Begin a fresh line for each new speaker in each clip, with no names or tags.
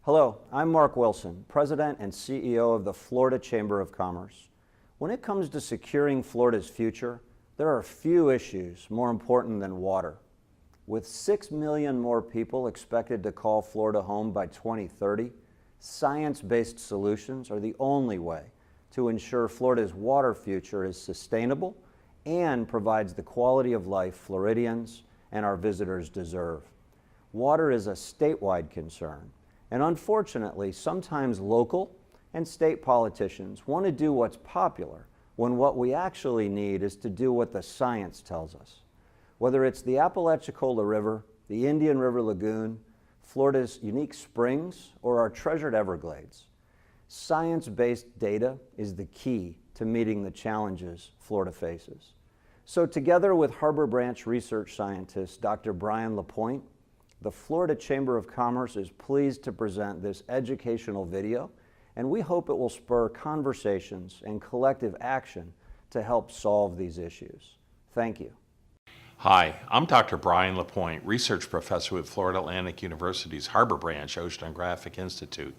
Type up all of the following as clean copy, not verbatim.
Hello, I'm Mark Wilson, President and CEO of the Florida Chamber of Commerce. When it comes to securing Florida's future, there are few issues more important than water. With 6 million more people expected to call Florida home by 2030, science-based solutions are the only way to ensure Florida's water future is sustainable and provides the quality of life Floridians and our visitors deserve. Water is a statewide concern, and unfortunately, sometimes local and state politicians want to do what's popular when what we actually need is to do what the science tells us. Whether it's the Apalachicola River, the Indian River Lagoon, Florida's unique springs, or our treasured Everglades, science-based data is the key to meeting the challenges Florida faces. So together with Harbor Branch research scientist Dr. Brian LaPointe, the Florida Chamber of Commerce is pleased to present this educational video, and we hope it will spur conversations and collective action to help solve these issues. Thank you.
Hi, I'm Dr. Brian LaPointe, research professor with Florida Atlantic University's Harbor Branch Oceanographic Institute.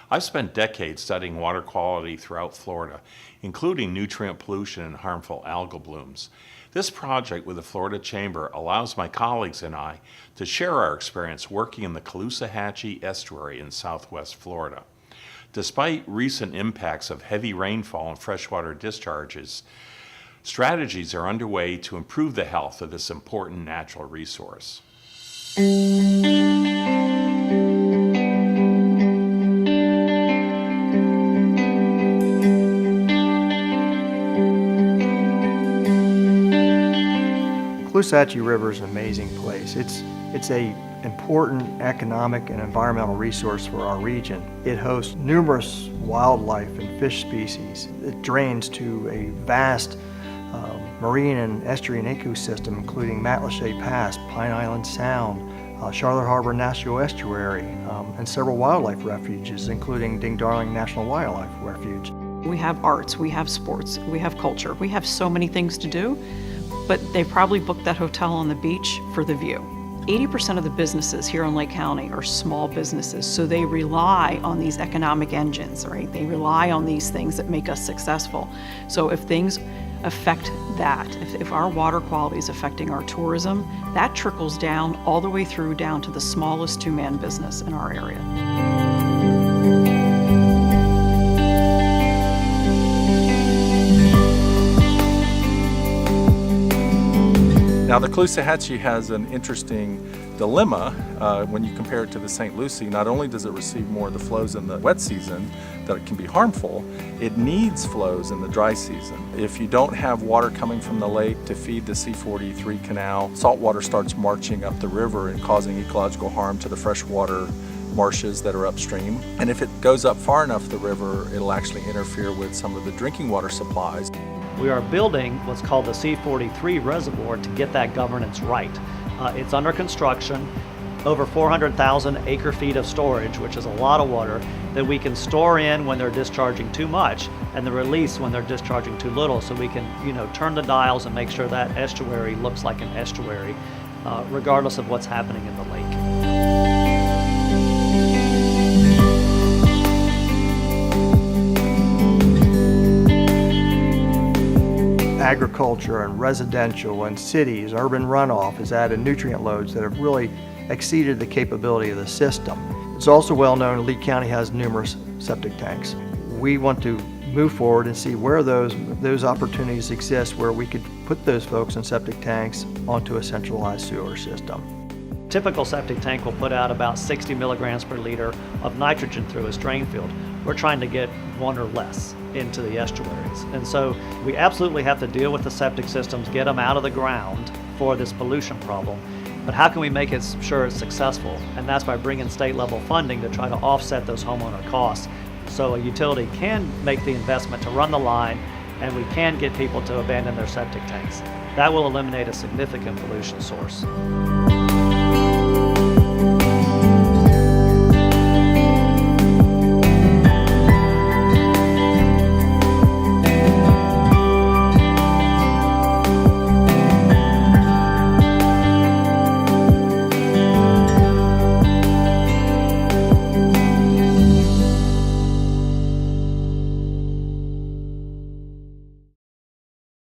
I've spent decades studying water quality throughout Florida, including nutrient pollution and harmful algal blooms. This project with the Florida Chamber allows my colleagues and I to share our experience working in the Caloosahatchee estuary in southwest Florida. Despite recent impacts of heavy rainfall and freshwater discharges, strategies are underway to improve the health of this important natural resource.
Caloosahatchee River is an amazing place. It's an important economic and environmental resource for our region. It hosts numerous wildlife and fish species. It drains to a vast marine and estuarine ecosystem, including Matlacha Pass, Pine Island Sound, Charlotte Harbor National Estuary, and several wildlife refuges, including Ding Darling National Wildlife Refuge.
We have arts, we have sports, we have culture. We have so many things to do, but they probably booked that hotel on the beach for the view. 80% of the businesses here in Lake County are small businesses, so they rely on these economic engines, right? They rely on these things that make us successful. So if things affect that, if our water quality is affecting our tourism, that trickles down all the way through down to the smallest two-man business in our area.
Now the Caloosahatchee has an interesting dilemma when you compare it to the St. Lucie. Not only does it receive more of the flows in the wet season that it can be harmful, it needs flows in the dry season. If you don't have water coming from the lake to feed the C-43 canal, salt water starts marching up the river and causing ecological harm to the freshwater marshes that are upstream. And if it goes up far enough the river, it'll actually interfere with some of the drinking water supplies.
We are building what's called the C-43 reservoir to get that governance right. It's under construction, over 400,000 acre-feet of storage, which is a lot of water, that we can store in when they're discharging too much and the release when they're discharging too little, so we can, turn the dials and make sure that estuary looks like an estuary, regardless of what's happening in the lake.
Agriculture and residential and cities, urban runoff has added nutrient loads that have really exceeded the capability of the system. It's also well known Lee County has numerous septic tanks. We want to move forward and see where those opportunities exist where we could put those folks in septic tanks onto a centralized sewer system.
Typical septic tank will put out about 60 milligrams per liter of nitrogen through its drain field. We're trying to get 1 or less into the estuaries. And so we absolutely have to deal with the septic systems, get them out of the ground for this pollution problem. But how can we make it sure it's successful? And that's by bringing state level funding to try to offset those homeowner costs. So a utility can make the investment to run the line, and we can get people to abandon their septic tanks. That will eliminate a significant pollution source.